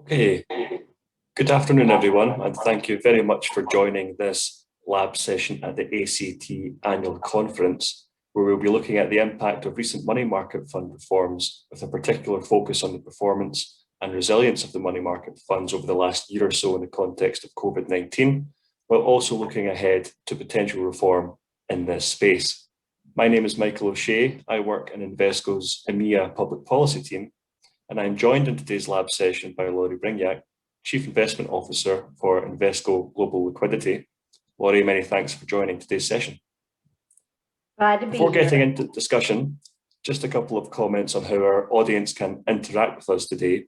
Okay, good afternoon, everyone, and thank you very much for joining this lab session at the ACT annual conference, where we'll be looking at the impact of recent money market fund reforms with a particular focus on the performance and resilience of the money market funds over the last year or so in the context of COVID-19, while also looking ahead to potential reform in this space. My name is Michael O'Shea. I work in Invesco's EMEA public policy team, and I'm joined in today's lab session by Laurie Brignac, Chief Investment Officer for Invesco Global Liquidity. Laurie, many thanks for joining today's session. Glad to be Before here. getting into discussion, just a couple of comments on how our audience can interact with us today.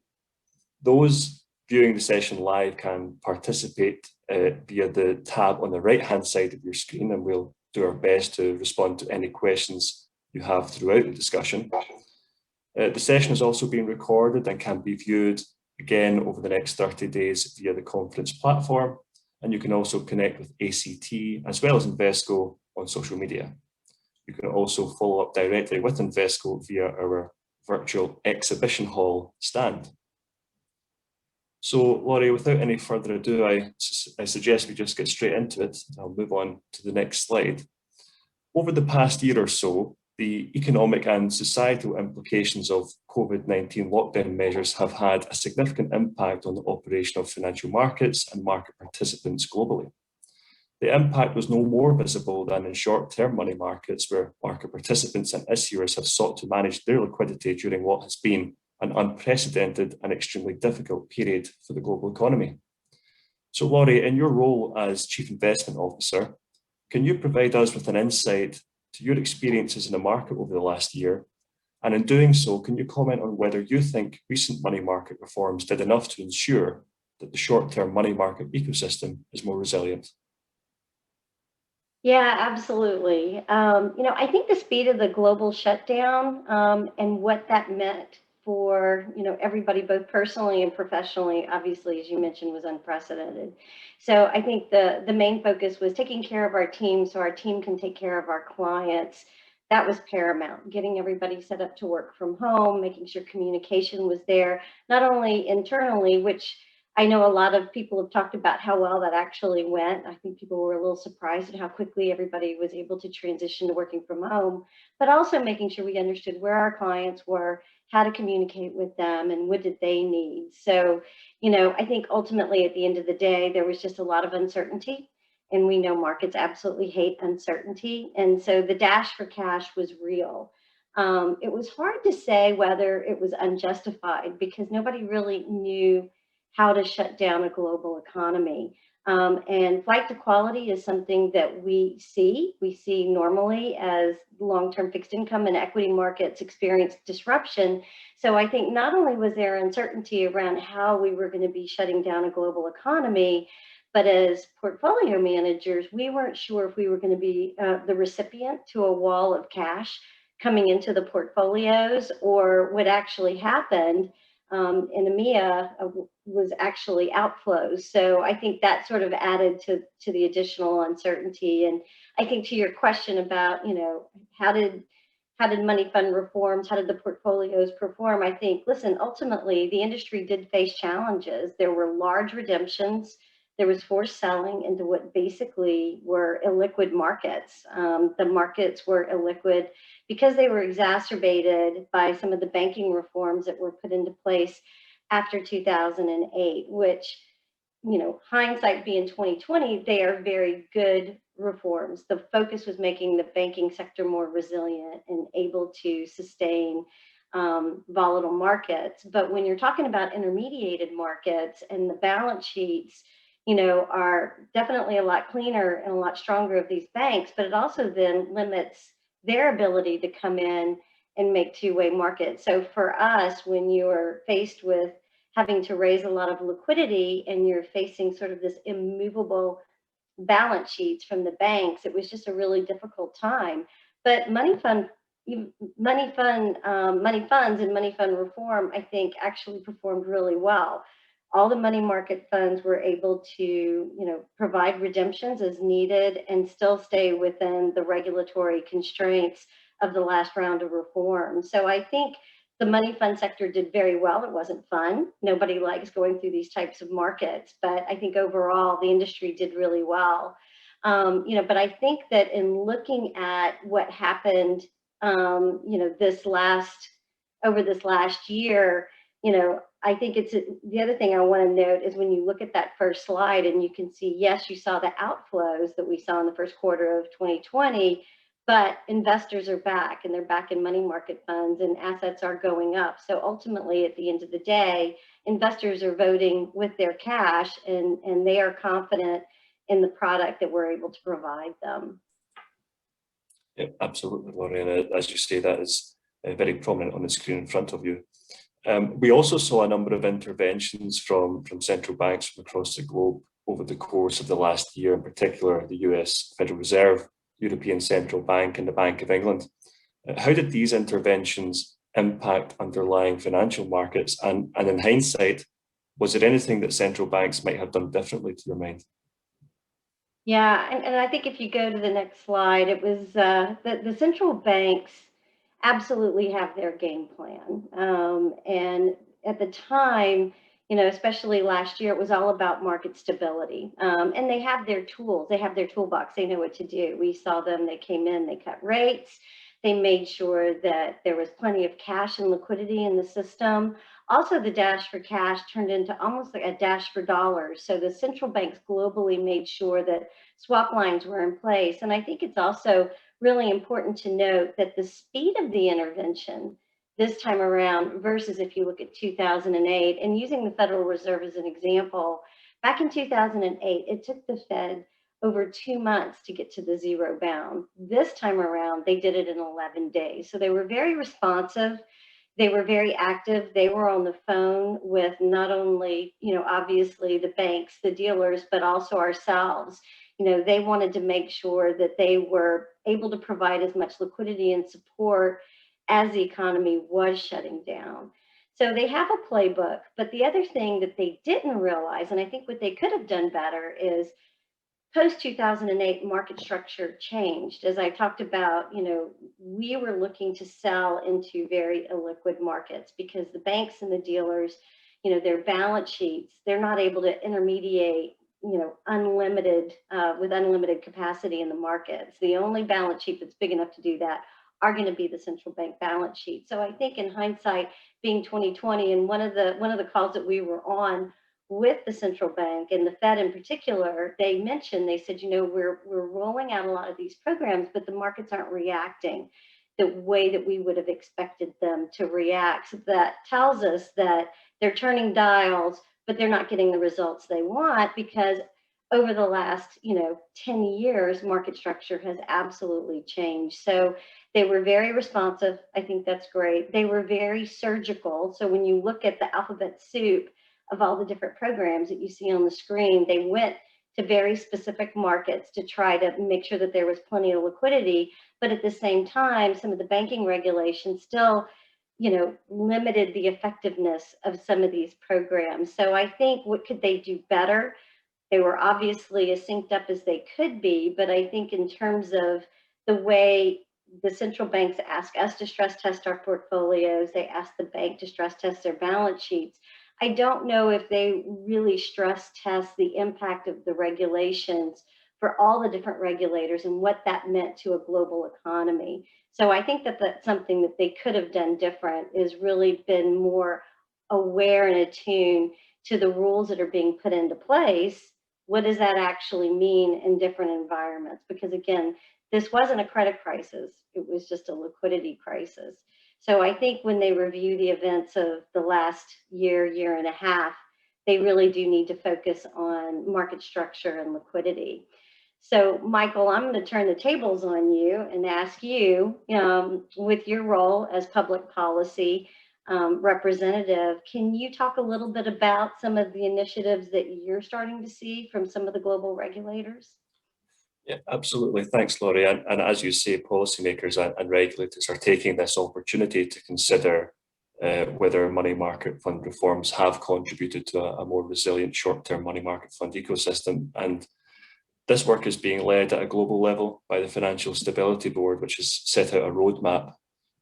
Those viewing the session live can participate via the tab on the right-hand side of your screen, and we'll do our best to respond to any questions you have throughout the discussion. The session is also being recorded and can be viewed again over the next 30 days via the conference platform. And you can also connect with ACT as well as Invesco on social media. You can also follow up directly with Invesco via our virtual exhibition hall stand. So, Laurie, without any further ado, I suggest we just get straight into it. I'll move on to the next slide. Over the past year or so, the economic and societal implications of COVID-19 lockdown measures have had a significant impact on the operation of financial markets and market participants globally. The impact was no more visible than in short-term money markets, where market participants and issuers have sought to manage their liquidity during what has been an unprecedented and extremely difficult period for the global economy. So, Laurie, in your role as Chief Investment Officer, can you provide us with an insight to your experiences in the market over the last year? And in doing so, can you comment on whether you think recent money market reforms did enough to ensure that the short-term money market ecosystem is more resilient? Yeah, absolutely. I think the speed of the global shutdown and what that meant for, everybody, both personally and professionally, obviously, as you mentioned, was unprecedented. So I think the main focus was taking care of our team so our team can take care of our clients. That was paramount, getting everybody set up to work from home, making sure communication was there, not only internally, which I know a lot of people have talked about how well that actually went. I think people were a little surprised at how quickly everybody was able to transition to working from home, but also making sure we understood where our clients were, how to communicate with them, and what did they need. So, I think ultimately at the end of the day, there was just a lot of uncertainty. And we know markets absolutely hate uncertainty. And so the dash for cash was real. It was hard to say whether it was unjustified because nobody really knew how to shut down a global economy. And flight to quality is something that we see. We see normally as long-term fixed income and equity markets experience disruption. So I think not only was there uncertainty around how we were going to be shutting down a global economy, but as portfolio managers, we weren't sure if we were going to be the recipient to a wall of cash coming into the portfolios, or what actually happened in EMEA was actually outflows. So I think that sort of added to the additional uncertainty. And I think to your question about, how did money fund reforms, how did the portfolios perform? I think, listen, ultimately the industry did face challenges. There were large redemptions. There was forced selling into what basically were illiquid markets. The markets were illiquid because they were exacerbated by some of the banking reforms that were put into place after 2008, which, hindsight being 2020, they are very good reforms. The focus was making the banking sector more resilient and able to sustain volatile markets. But when you're talking about intermediated markets and the balance sheets, are definitely a lot cleaner and a lot stronger of these banks, but it also then limits their ability to come in and make two-way markets. So for us, when you're faced with having to raise a lot of liquidity and you're facing sort of this immovable balance sheets from the banks, it was just a really difficult time. But money funds and money fund reform, I think, actually performed really well. All the money market funds were able to, provide redemptions as needed and still stay within the regulatory constraints of the last round of reform. So I think The money fund sector did very well. It wasn't fun. Nobody likes going through these types of markets, but I think overall the industry did really well. But I think that in looking at what happened, over this last year, I think it's the other thing I want to note is when you look at that first slide and you can see, yes, you saw the outflows that we saw in the first quarter of 2020, but investors are back and they're back in money market funds and assets are going up. So ultimately, at the end of the day, investors are voting with their cash and they are confident in the product that we're able to provide them. Yeah, absolutely, Laurie. And as you say, that is very prominent on the screen in front of you. We also saw a number of interventions from central banks from across the globe over the course of the last year, in particular the US Federal Reserve, European Central Bank and the Bank of England. How did these interventions impact underlying financial markets? And in hindsight, was there anything that central banks might have done differently, to your mind? Yeah, and I think if you go to the next slide, it was the central banks absolutely have their game plan. And at the time, especially last year, it was all about market stability. And they have their tools, they have their toolbox, they know what to do. We saw them, they came in, they cut rates, they made sure that there was plenty of cash and liquidity in the system. Also, the dash for cash turned into almost like a dash for dollars. So the central banks globally made sure that swap lines were in place. And I think it's also really important to note that the speed of the intervention this time around versus if you look at 2008, and using the Federal Reserve as an example, back in 2008, it took the Fed over 2 months to get to the zero bound. This time around, they did it in 11 days. So they were very responsive. They were very active. They were on the phone with not only, obviously the banks, the dealers, but also ourselves. They wanted to make sure that they were able to provide as much liquidity and support as the economy was shutting down. So they have a playbook, but the other thing that they didn't realize, and I think what they could have done better, is post 2008 market structure changed. As I talked about, we were looking to sell into very illiquid markets because the banks and the dealers, their balance sheets, they're not able to intermediate, unlimited with unlimited capacity in the markets. The only balance sheet that's big enough to do that are going to be the central bank balance sheet. So I think in hindsight, being 2020, and one of the calls that we were on with the central bank and the Fed in particular, they said, we're rolling out a lot of these programs, but the markets aren't reacting the way that we would have expected them to react. So that tells us that they're turning dials, but they're not getting the results they want because over the last, 10 years, market structure has absolutely changed. So they were very responsive. I think that's great. They were very surgical. So when you look at the alphabet soup of all the different programs that you see on the screen, they went to very specific markets to try to make sure that there was plenty of liquidity. But at the same time, some of the banking regulations still, limited the effectiveness of some of these programs. So I think what could they do better? They were obviously as synced up as they could be, but I think in terms of the way the central banks ask us to stress test our portfolios, they ask the bank to stress test their balance sheets. I don't know if they really stress test the impact of the regulations for all the different regulators and what that meant to a global economy. So I think that that's something that they could have done different, is really been more aware and attuned to the rules that are being put into place. What does that actually mean in different environments? Because again, this wasn't a credit crisis. It was just a liquidity crisis. So I think when they review the events of the last year and a half, they really do need to focus on market structure and liquidity. So Michael, I'm going to turn the tables on you and ask you, with your role as public policy representative, can you talk a little bit about some of the initiatives that you're starting to see from some of the global regulators? Yeah, absolutely. Thanks, Laurie. And as you say, policymakers and regulators are taking this opportunity to consider whether money market fund reforms have contributed to a more resilient short-term money market fund ecosystem. And this work is being led at a global level by the Financial Stability Board, which has set out a roadmap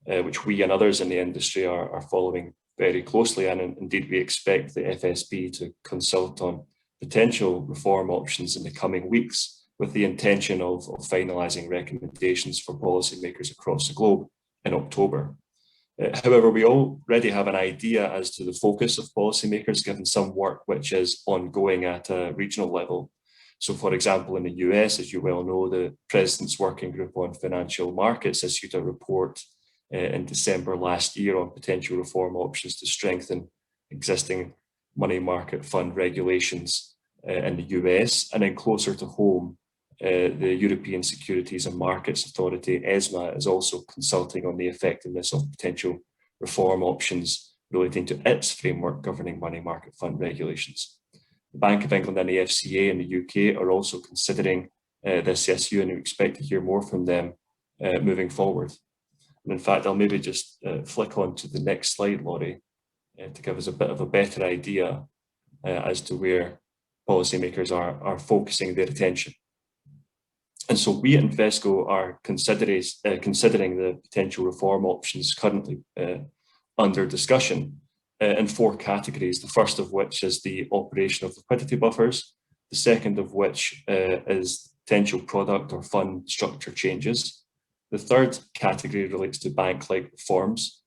which we and others in the industry are following very closely, and indeed we expect the FSB to consult on potential reform options in the coming weeks with the intention of finalising recommendations for policymakers across the globe in October. However, we already have an idea as to the focus of policymakers, given some work which is ongoing at a regional level. So, for example, in the US, as you well know, the President's Working Group on Financial Markets issued a report in December last year on potential reform options to strengthen existing money market fund regulations in the US. And then closer to home, the European Securities and Markets Authority, ESMA, is also consulting on the effectiveness of potential reform options relating to its framework governing money market fund regulations. The Bank of England and the FCA in the UK are also considering this issue, and we expect to hear more from them moving forward. And in fact, I'll maybe just flick on to the next slide, Laurie, to give us a bit of a better idea as to where policymakers are focusing their attention. And so we at Invesco are considering the potential reform options currently under discussion in 4 categories, the first of which is the operation of liquidity buffers, the second of which is potential product or fund structure changes. The third category relates to bank-like reforms,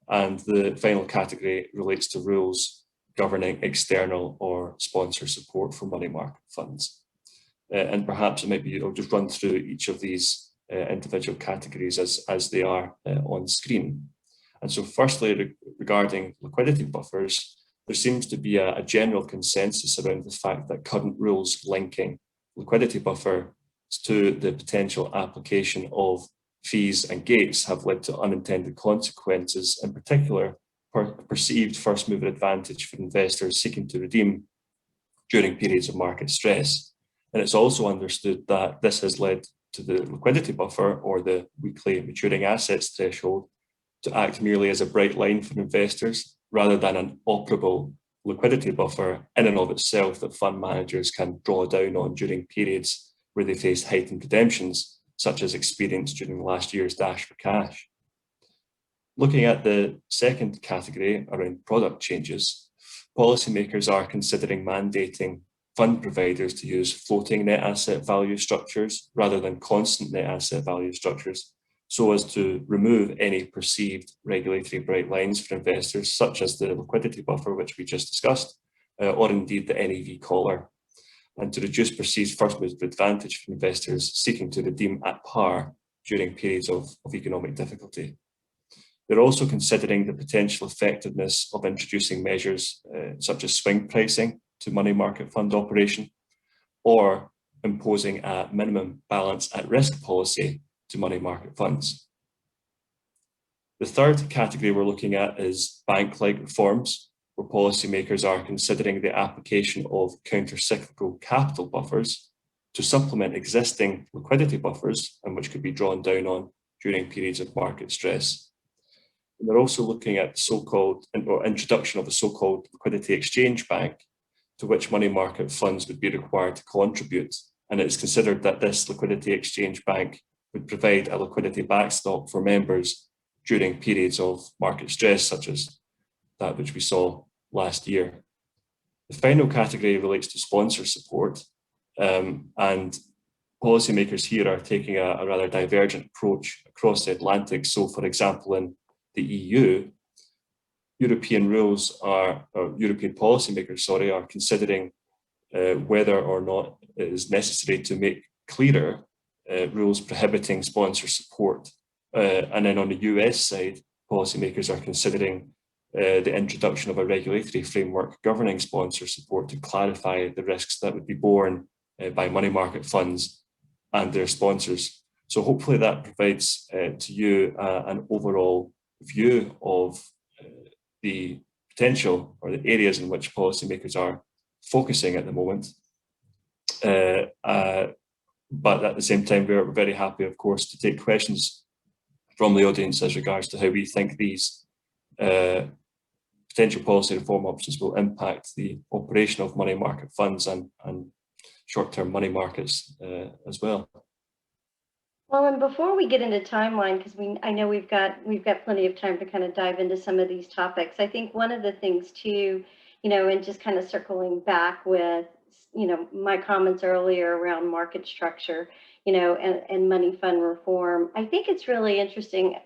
and the final category relates to rules governing external or sponsor support for money market funds. And perhaps maybe I'll just run through each of these individual categories as they are on screen. And so firstly, regarding liquidity buffers, there seems to be a general consensus around the fact that current rules linking liquidity buffer to the potential application of fees and gates have led to unintended consequences, in particular, perceived first mover advantage for investors seeking to redeem during periods of market stress. And it's also understood that this has led to the liquidity buffer, or the weekly maturing assets threshold, to act merely as a bright line for investors rather than an operable liquidity buffer in and of itself that fund managers can draw down on during periods where they face heightened redemptions, such as experienced during last year's dash for cash. Looking at the second category around product changes, policymakers are considering mandating fund providers to use floating net asset value structures rather than constant net asset value structures, so as to remove any perceived regulatory bright lines for investors, such as the liquidity buffer, which we just discussed, or indeed the NAV collar, and to reduce perceived first mover advantage for investors seeking to redeem at par during periods of economic difficulty. They're also considering the potential effectiveness of introducing measures such as swing pricing to money market fund operation, or imposing a minimum balance at risk policy to money market funds. The third category we're looking at is bank-like reforms, where policymakers are considering the application of counter-cyclical capital buffers to supplement existing liquidity buffers, and which could be drawn down on during periods of market stress. And they're also looking at introduction of a so-called liquidity exchange bank, to which money market funds would be required to contribute. And it is considered that this liquidity exchange bank would provide a liquidity backstop for members during periods of market stress, such as that which we saw last year. The final category relates to sponsor support, and policymakers here are taking a rather divergent approach across the Atlantic. So, for example, in the EU, European policymakers, are considering whether or not it is necessary to make clearer rules prohibiting sponsor support. And then on the US side, policymakers are considering the introduction of a regulatory framework governing sponsor support to clarify the risks that would be borne by money market funds and their sponsors. So hopefully that provides to you an overall view of the potential or the areas in which policymakers are focusing at the moment. But at the same time, we're very happy, of course, to take questions from the audience as regards to how we think these potential policy reform options will impact the operation of money market funds and short-term money markets as well. Well, and before we get into timeline, because I know we've got plenty of time to kind of dive into some of these topics. I think one of the things too, and just kind of circling back with, my comments earlier around market structure, and money fund reform. I think it's really interesting.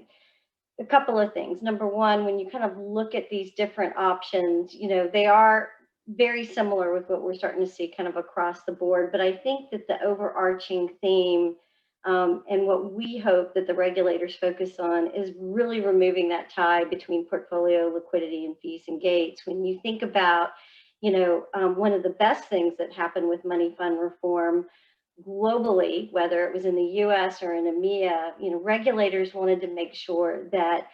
A couple of things. Number one, when you kind of look at these different options, they are very similar with what we're starting to see kind of across the board. But I think that the overarching theme, and what we hope that the regulators focus on, is really removing that tie between portfolio liquidity and fees and gates. When you think about, one of the best things that happened with money fund reform globally, whether it was in the US or in EMEA, regulators wanted to make sure that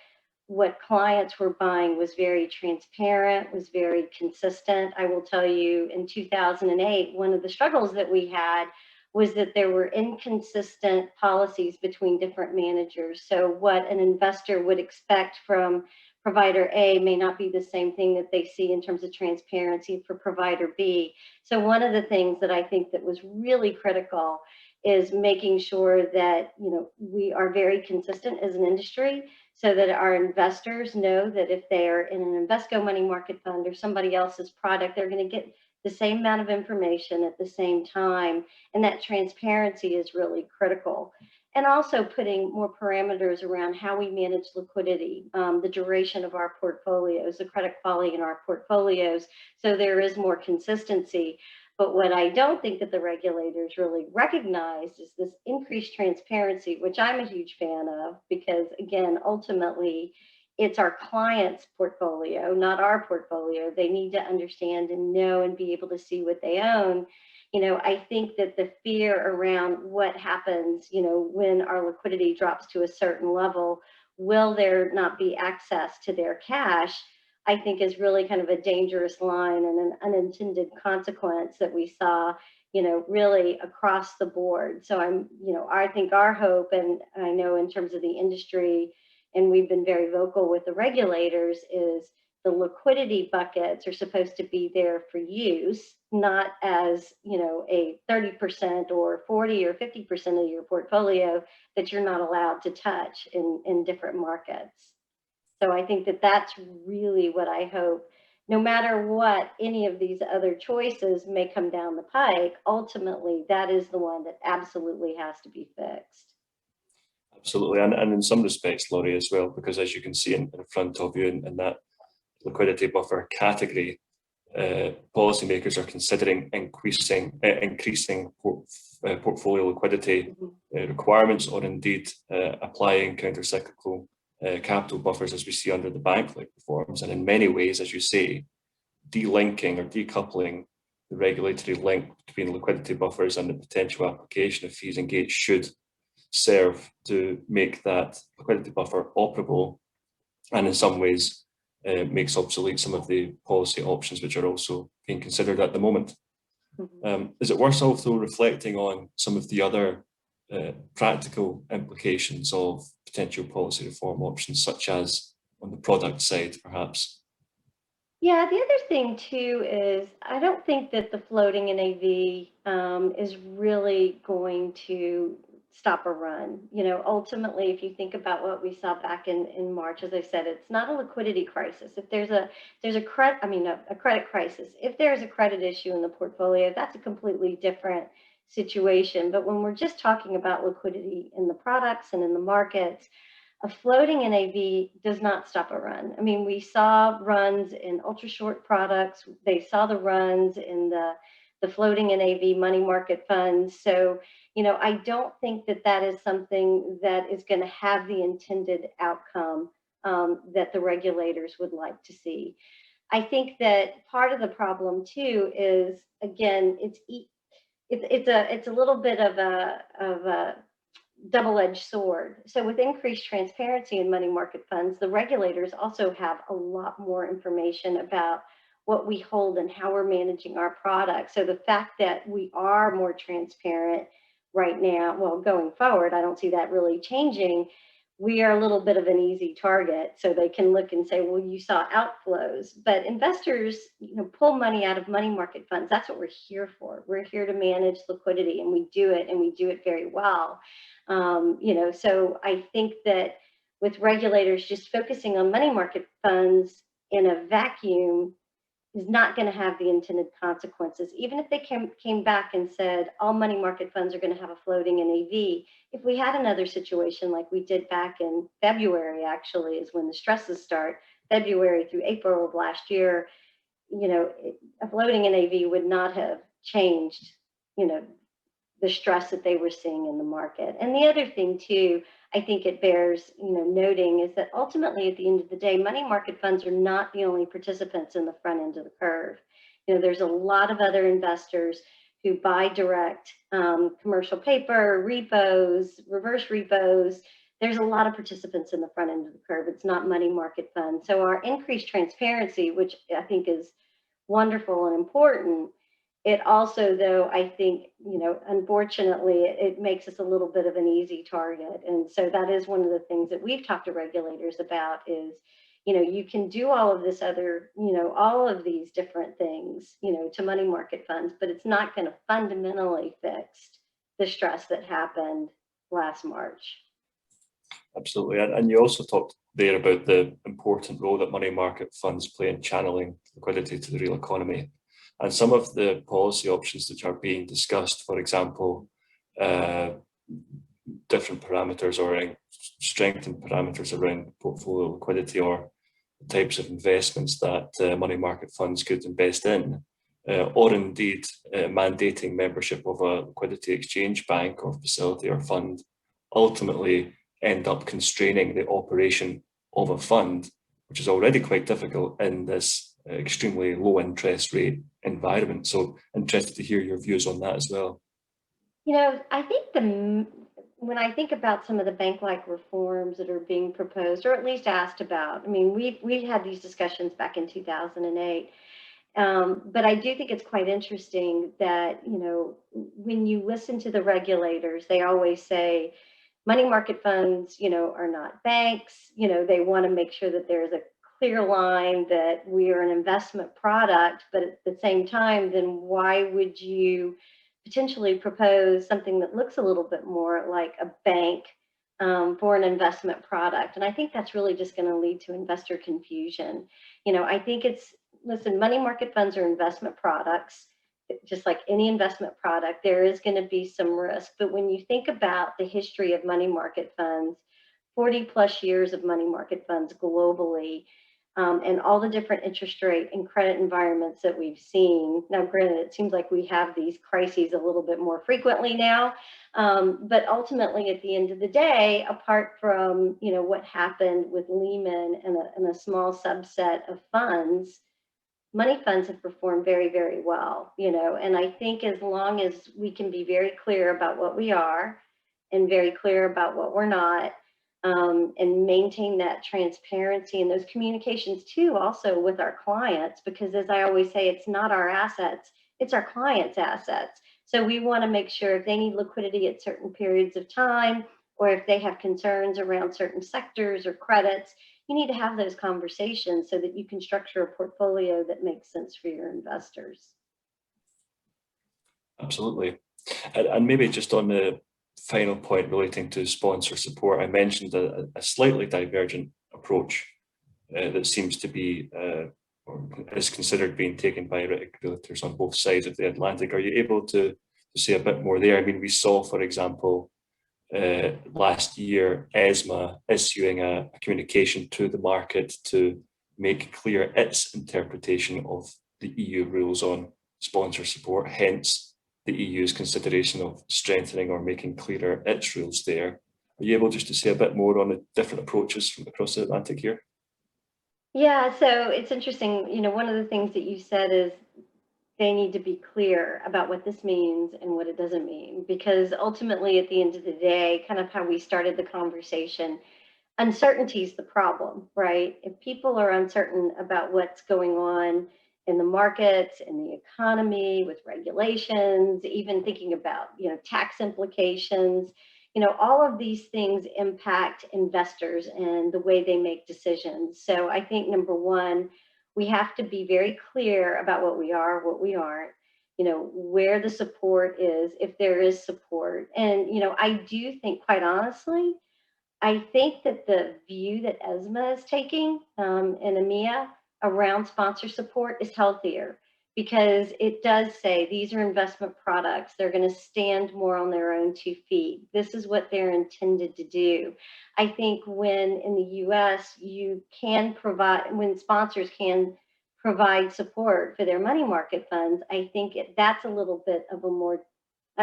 what clients were buying was very transparent, was very consistent. I will tell you, in 2008, one of the struggles that we had was that there were inconsistent policies between different managers. So what an investor would expect from provider A may not be the same thing that they see in terms of transparency for provider B. So one of the things that I think that was really critical is making sure that, we are very consistent as an industry, so that our investors know that if they're in an Invesco money market fund or somebody else's product, they're going to get the same amount of information at the same time. And that transparency is really critical. And also putting more parameters around how we manage liquidity, the duration of our portfolios, the credit quality in our portfolios, so there is more consistency. But what I don't think that the regulators really recognize is this increased transparency, which I'm a huge fan of, because again, ultimately, it's our client's portfolio, not our portfolio. They need to understand and know and be able to see what they own. I think that the fear around what happens, when our liquidity drops to a certain level, will there not be access to their cash? I think is really kind of a dangerous line and an unintended consequence that we saw, really across the board. So I think our hope, and I know in terms of the industry, and we've been very vocal with the regulators, is the liquidity buckets are supposed to be there for use, not as, a 30% or 40 or 50% of your portfolio that you're not allowed to touch in different markets. So I think that that's really what I hope. No matter what any of these other choices may come down the pike, ultimately that is the one that absolutely has to be fixed. Absolutely, and in some respects, Laurie, as well, because as you can see in front of you in that liquidity buffer category, policymakers are considering increasing portfolio liquidity requirements, or indeed applying countercyclical capital buffers, as we see under the Banklike reforms. And in many ways, as you say, delinking or decoupling the regulatory link between liquidity buffers and the potential application of fees and gates should serve to make that liquidity buffer operable, and in some ways makes obsolete some of the policy options which are also being considered at the moment. Is it worth also reflecting on some of the other practical implications of potential policy reform options, such as on the product side, perhaps? Yeah, the other thing too is I don't think that the floating NAV is really going to stop a run. Ultimately, if you think about what we saw back in March, as I said, it's not a liquidity crisis. If there's a credit, a credit crisis. If there's a credit issue in the portfolio, that's a completely different situation. But when we're just talking about liquidity in the products and in the markets, a floating NAV does not stop a run. I mean, we saw runs in ultra short products. They saw the runs in the floating NAV money market funds. So, I don't think that that is something that is going to have the intended outcome that the regulators would like to see. I think that part of the problem too is, again, it's a little bit of a double-edged sword. So with increased transparency in money market funds, the regulators also have a lot more information about what we hold and how we're managing our products. So the fact that we are more transparent right now, well, going forward, I don't see that really changing. we are a little bit of an easy target. So they can look and say, well, you saw outflows, but investors, pull money out of money market funds. That's what we're here for. We're here to manage liquidity, and we do it, and we do it very well. So I think that with regulators just focusing on money market funds in a vacuum is not going to have the intended consequences. Even if they came back and said all money market funds are going to have a floating NAV, if we had another situation like we did back in February, actually, is when the stresses start, February through April of last year, a floating NAV would not have changed, the stress that they were seeing in the market. And the other thing too, I think it bears, noting, is that ultimately at the end of the day, money market funds are not the only participants in the front end of the curve. There's a lot of other investors who buy direct commercial paper, repos, reverse repos. There's a lot of participants in the front end of the curve. It's not money market funds. So our increased transparency, which I think is wonderful and important, it also, though, I think, unfortunately, it makes us a little bit of an easy target. And so that is one of the things that we've talked to regulators about is, you can do all of this other, all of these different things, to money market funds, but it's not going to fundamentally fix the stress that happened last March. Absolutely. And you also talked there about the important role that money market funds play in channeling liquidity to the real economy. And some of the policy options which are being discussed, for example, different parameters or strengthened parameters around portfolio liquidity or types of investments that money market funds could invest in, or indeed mandating membership of a liquidity exchange bank or facility or fund, ultimately end up constraining the operation of a fund, which is already quite difficult in this extremely low interest rate environment. So interested to hear your views on that as well. I think when I think about some of the bank-like reforms that are being proposed, or at least asked about, I mean, we had these discussions back in 2008, but I do think it's quite interesting that, when you listen to the regulators, they always say money market funds, are not banks. They want to make sure that there's a clear line that we are an investment product, but at the same time, then why would you potentially propose something that looks a little bit more like a bank for an investment product? And I think that's really just going to lead to investor confusion. I think listen, money market funds are investment products. Just like any investment product, there is going to be some risk. But when you think about the history of money market funds, 40 plus years of money market funds globally, and all the different interest rate and credit environments that we've seen. Now, granted, it seems like we have these crises a little bit more frequently now, but ultimately, at the end of the day, apart from what happened with Lehman and a small subset of funds, money funds have performed very, very well. And I think as long as we can be very clear about what we are and very clear about what we're not, and maintain that transparency and those communications too, also with our clients, because as I always say, it's not our assets, it's our clients' assets. So we want to make sure if they need liquidity at certain periods of time, or if they have concerns around certain sectors or credits, you need to have those conversations so that you can structure a portfolio that makes sense for your investors. Absolutely. And maybe just on the final point relating to sponsor support, I mentioned a slightly divergent approach that seems to be or is considered being taken by regulators on both sides of the Atlantic. Are you able to say a bit more there? I mean, we saw, for example, last year, ESMA issuing a communication to the market to make clear its interpretation of the EU rules on sponsor support, hence the EU's consideration of strengthening or making clearer its rules there. Are you able just to say a bit more on the different approaches from across the Atlantic here? Yeah, so it's interesting. One of the things that you said is they need to be clear about what this means and what it doesn't mean, because ultimately at the end of the day, kind of how we started the conversation, uncertainty is the problem, right? If people are uncertain about what's going on in the markets, in the economy, with regulations, even thinking about, tax implications, all of these things impact investors and the way they make decisions. So I think number one, we have to be very clear about what we are, what we aren't, where the support is, if there is support. And, I do think, quite honestly, I think that the view that ESMA is taking in EMEA around sponsor support is healthier, because it does say these are investment products. They're going to stand more on their own 2 feet. This is what they're intended to do. I think when in the US, you can provide, when sponsors can provide support for their money market funds, I think that's a little bit of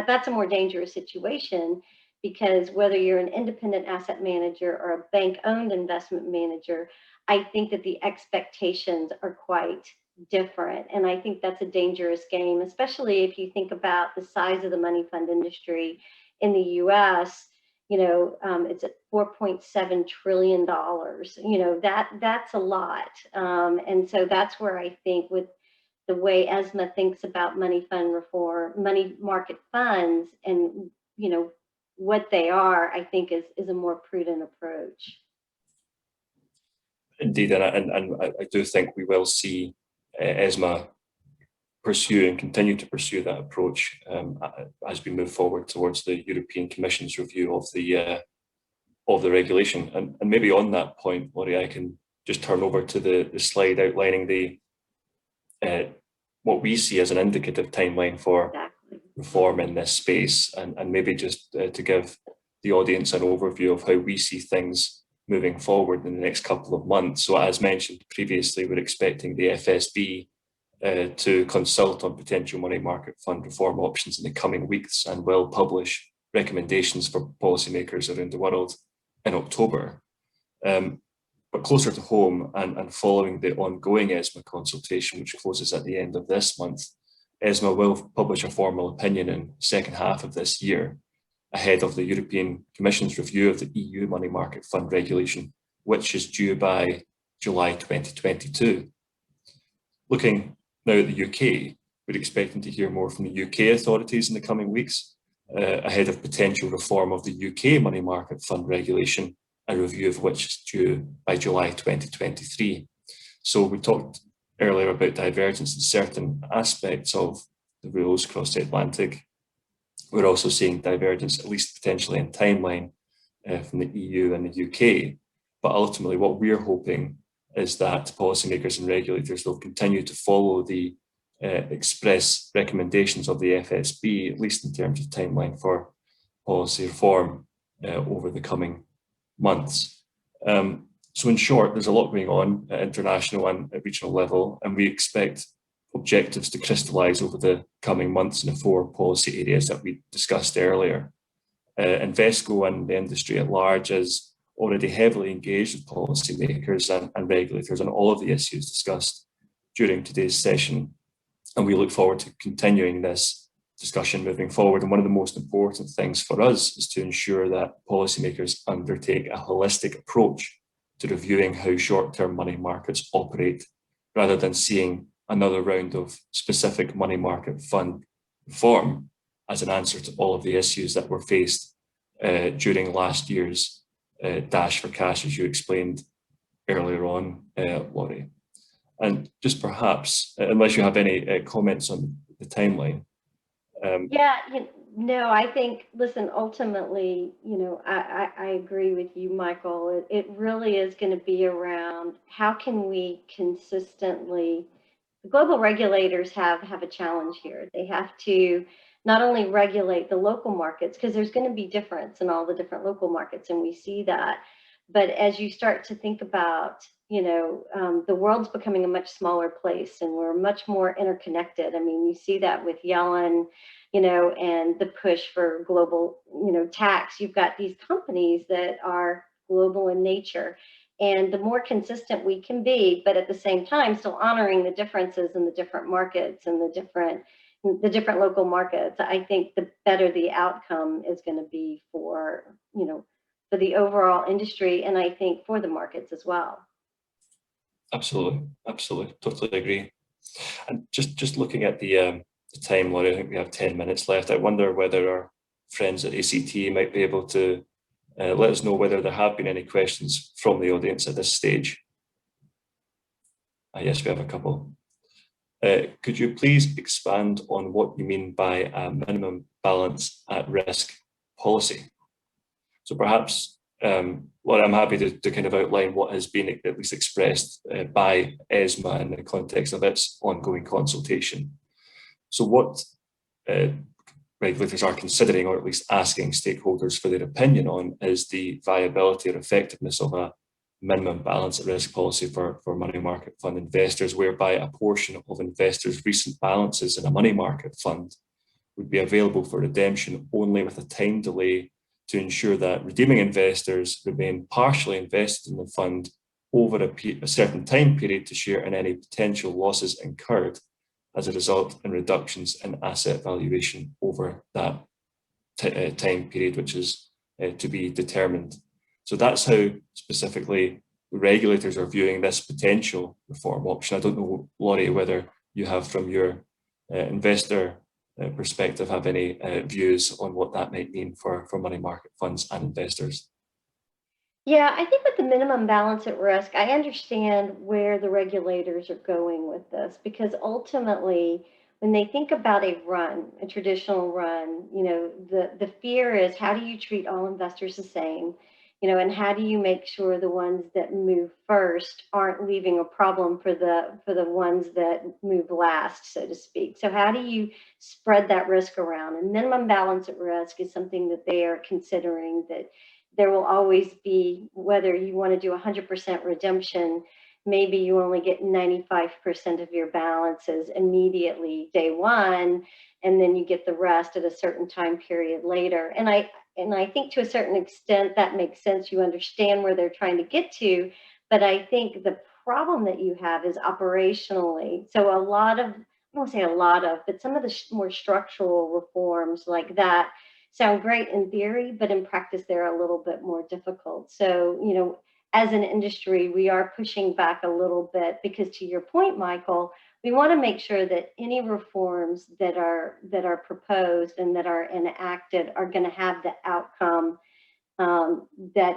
that's a more dangerous situation, because whether you're an independent asset manager or a bank-owned investment manager, I think that the expectations are quite different. And I think that's a dangerous game, especially if you think about the size of the money fund industry in the US. It's at $4.7 trillion. That's a lot. And so that's where I think, with the way ESMA thinks about money fund reform, money market funds, and what they are, I think is a more prudent approach. Indeed, and I do think we will see ESMA pursue and continue to pursue that approach as we move forward towards the European Commission's review of the regulation. And maybe on that point, Laurie, I can just turn over to the slide outlining the what we see as an indicative timeline for reform in this space, and maybe just to give the audience an overview of how we see things moving forward in the next couple of months. So as mentioned previously, we're expecting the FSB to consult on potential money market fund reform options in the coming weeks, and will publish recommendations for policymakers around the world in October. But closer to home, and following the ongoing ESMA consultation, which closes at the end of this month, ESMA will publish a formal opinion in the second half of this year, ahead of the European Commission's review of the EU money market fund regulation, which is due by July 2022. Looking now at the UK, we're expecting to hear more from the UK authorities in the coming weeks, ahead of potential reform of the UK money market fund regulation, a review of which is due by July 2023. So we talked earlier about divergence in certain aspects of the rules across the Atlantic. We're also seeing divergence, at least potentially in timeline, from the EU and the UK. But ultimately, what we're hoping is that policymakers and regulators will continue to follow the express recommendations of the FSB, at least in terms of timeline for policy reform over the coming months. So in short, there's a lot going on at international and at regional level, and we expect objectives to crystallise over the coming months in the 4 policy areas that we discussed earlier. Invesco and the industry at large is already heavily engaged with policymakers and regulators on all of the issues discussed during today's session, and we look forward to continuing this discussion moving forward. And one of the most important things for us is to ensure that policymakers undertake a holistic approach to reviewing how short-term money markets operate, rather than seeing another round of specific money market fund reform as an answer to all of the issues that were faced during last year's dash for cash, as you explained earlier on, Laurie. And just perhaps, unless you have any comments on the timeline. Yeah, no, I think, listen, ultimately, I agree with you, Michael. It really is going to be around how can we consistently, the global regulators have a challenge here. They have to not only regulate the local markets, because there's going to be difference in all the different local markets, and we see that. But as you start to think about, the world's becoming a much smaller place, and we're much more interconnected. I mean, you see that with Yellen, and the push for global, tax. You've got these companies that are global in nature. And the more consistent we can be, but at the same time, still honoring the differences in the different markets and the different local markets, I think the better the outcome is going to be for the overall industry, and I think for the markets as well. Absolutely, totally agree. And just looking at the time, Laurie, I think we have 10 minutes left. I wonder whether our friends at ACT might be able to let us know whether there have been any questions from the audience at this stage. Yes, we have a couple. Could you please expand on what you mean by a minimum balance at risk policy? So perhaps, well, I'm happy to kind of outline what has been at least expressed by ESMA in the context of its ongoing consultation. So what regulators are considering, or at least asking stakeholders for their opinion on, is the viability or effectiveness of a minimum balance at risk policy for money market fund investors, whereby a portion of investors' recent balances in a money market fund would be available for redemption only with a time delay to ensure that redeeming investors remain partially invested in the fund over a certain time period to share in any potential losses incurred as a result in reductions in asset valuation over that time period, which is to be determined. So that's how specifically regulators are viewing this potential reform option. I don't know, Laurie, whether you have, from your investor perspective, have any views on what that might mean for money market funds and investors. Yeah, I think with the minimum balance at risk, I understand where the regulators are going with this, because ultimately, when they think about a run, a traditional run, the fear is, how do you treat all investors the same? And how do you make sure the ones that move first aren't leaving a problem for the ones that move last, so to speak? So how do you spread that risk around? And minimum balance at risk is something that they are considering, that there will always be, whether you want to do 100% redemption, maybe you only get 95% of your balances immediately day one, and then you get the rest at a certain time period later. And I think to a certain extent that makes sense. You understand where they're trying to get to, but I think the problem that you have is operationally. So a lot of, I won't say a lot of, but some of the more structural reforms like that sound great in theory, but in practice, they're a little bit more difficult. So, as an industry, we are pushing back a little bit, because to your point, Michael, we want to make sure that any reforms that are proposed and that are enacted are going to have the outcome that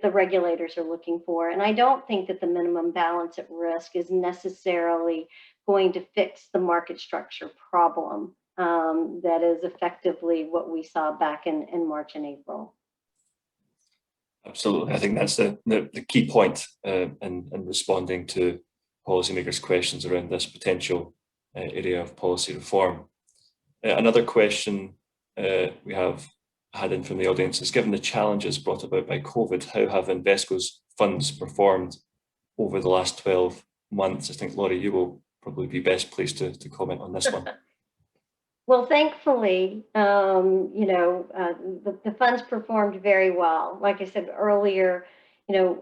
the regulators are looking for. And I don't think that the minimum balance at risk is necessarily going to fix the market structure problem. That is effectively what we saw back in March and April. Absolutely. I think that's the key point in responding to policymakers' questions around this potential area of policy reform. Another question we have had in from the audience is, given the challenges brought about by COVID, how have Invesco's funds performed over the last 12 months? I think, Laurie, you will probably be best placed to comment on this one. Well, thankfully, the funds performed very well. Like I said earlier,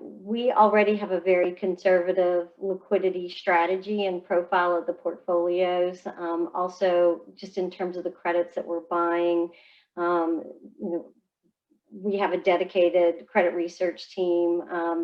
we already have a very conservative liquidity strategy and profile of the portfolios. Also, just in terms of the credits that we're buying, we have a dedicated credit research team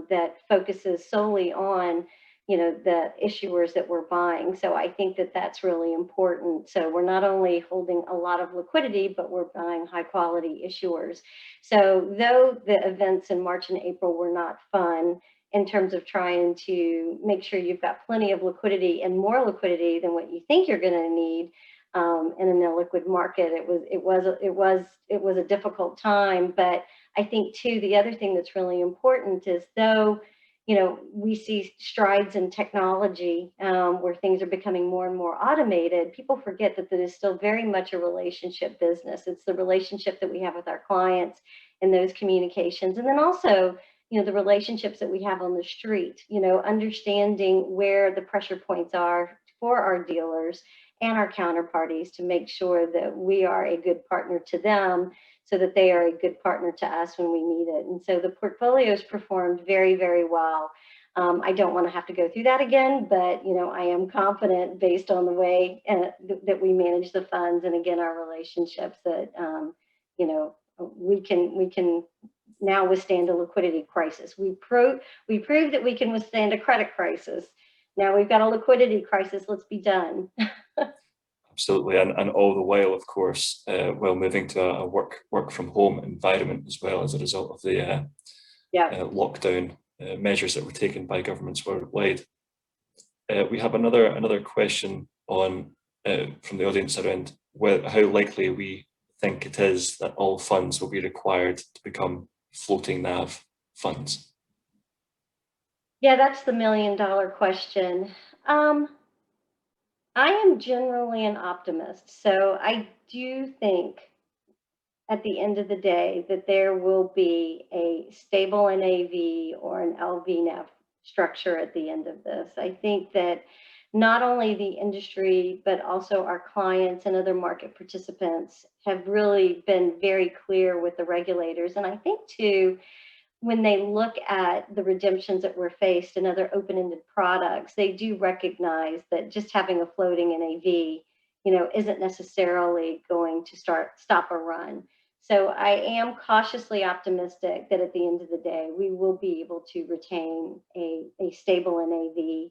that focuses solely on the issuers that we're buying. So I think that that's really important. So we're not only holding a lot of liquidity, but we're buying high quality issuers. So though the events in March and April were not fun in terms of trying to make sure you've got plenty of liquidity and more liquidity than what you think you're going to need in an illiquid market, it was a difficult time. But I think too, the other thing that's really important is, though we see strides in technology where things are becoming more and more automated, people forget that is still very much a relationship business. It's the relationship that we have with our clients and those communications. And then also, the relationships that we have on the street, understanding where the pressure points are for our dealers and our counterparties to make sure that we are a good partner to them, so that they are a good partner to us when we need it. And so the portfolios performed very, very well. I don't want to have to go through that again, but I am confident, based on the way that we manage the funds, and again our relationships, that we can now withstand a liquidity crisis. We proved that we can withstand a credit crisis. Now we've got a liquidity crisis. Let's be done. Absolutely, and all the while, of course, while moving to a work from home environment as well, as a result of the lockdown measures that were taken by governments worldwide. We have another question on from the audience around how likely we think it is that all funds will be required to become floating NAV funds. Yeah, that's the million-dollar question. I am generally an optimist, so I do think at the end of the day that there will be a stable NAV or an LVNAV structure at the end of this. I think that not only the industry, but also our clients and other market participants have really been very clear with the regulators. And I think too, when they look at the redemptions that were faced in other open-ended products, they do recognize that just having a floating NAV, isn't necessarily going to stop a run. So I am cautiously optimistic that at the end of the day, we will be able to retain a stable NAV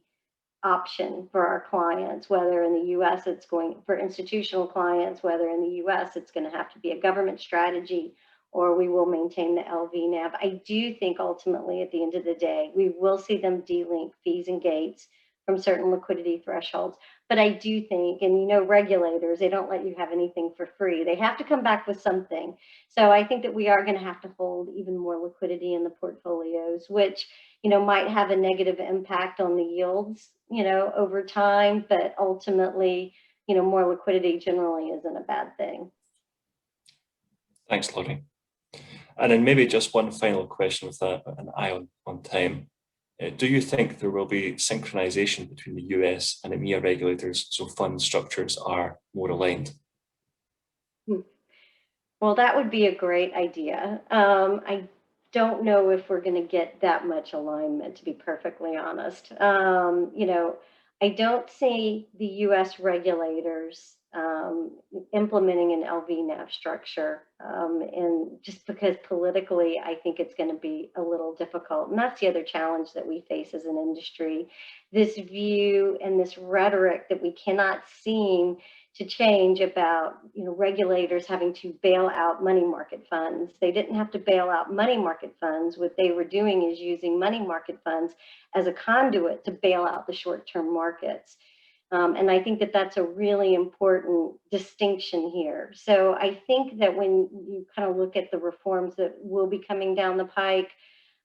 option for our clients, whether in the US it's going for institutional clients, whether in the US it's going to have to be a government strategy, or we will maintain the LVNAV. I do think ultimately at the end of the day, we will see them delink fees and gates from certain liquidity thresholds. But I do think, and regulators, they don't let you have anything for free. They have to come back with something. So I think that we are going to have to hold even more liquidity in the portfolios, which, might have a negative impact on the yields, over time, but ultimately, more liquidity generally isn't a bad thing. Thanks, Laurie. And then maybe just one final question with an eye on time. Do you think there will be synchronization between the US and EMEA regulators so fund structures are more aligned? Well, that would be a great idea. I don't know if we're going to get that much alignment, to be perfectly honest. I don't see the US regulators implementing an LVNAV structure, and just because politically, I think it's going to be a little difficult. And that's the other challenge that we face as an industry, this view and this rhetoric that we cannot seem to change about regulators having to bail out money market funds. They didn't have to bail out money market funds. What they were doing is using money market funds as a conduit to bail out the short-term markets. And I think that that's a really important distinction here. So I think that when you kind of look at the reforms that will be coming down the pike,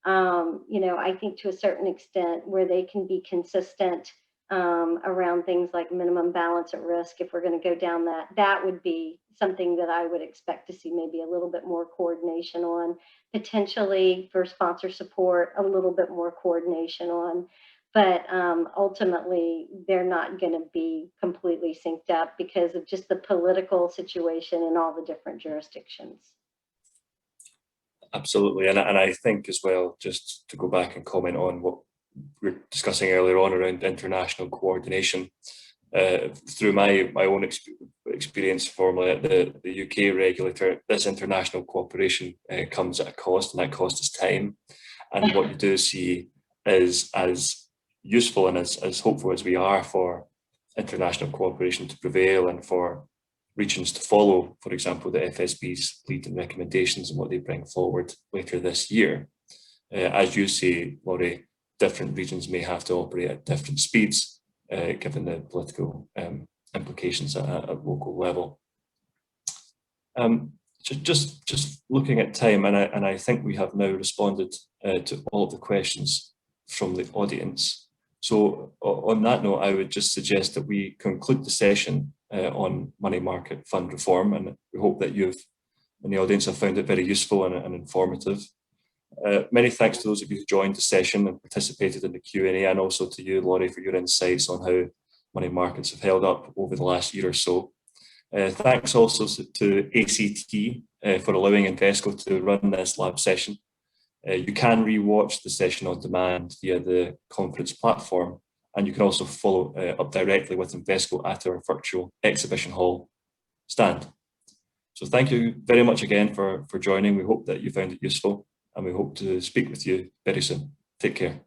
I think to a certain extent where they can be consistent around things like minimum balance at risk, if we're going to go down that would be something that I would expect to see maybe a little bit more coordination on, potentially for sponsor support, a little bit more coordination on. But ultimately, they're not going to be completely synced up because of just the political situation in all the different jurisdictions. Absolutely. And I think as well, just to go back and comment on what we were discussing earlier on around international coordination, through my own experience formerly at the UK regulator, this international cooperation comes at a cost, and that cost is time. And what you do see is, as useful and as hopeful as we are for international cooperation to prevail and for regions to follow, for example, the FSB's lead and recommendations and what they bring forward later this year. As you say, Laurie, different regions may have to operate at different speeds, given the political implications at a local level. Just looking at time, and I think we have now responded to all of the questions from the audience. So on that note, I would just suggest that we conclude the session on money market fund reform, and we hope that you've and the audience have found it very useful and informative. Many thanks to those of you who joined the session and participated in the Q&A, and also to you, Laurie, for your insights on how money markets have held up over the last year or so. Thanks also to ACT for allowing Invesco to run this lab session. You can re-watch the session on demand via the conference platform, and you can also follow up directly with Invesco at our virtual exhibition hall stand. So thank you very much again for joining. We hope that you found it useful, and we hope to speak with you very soon. Take care.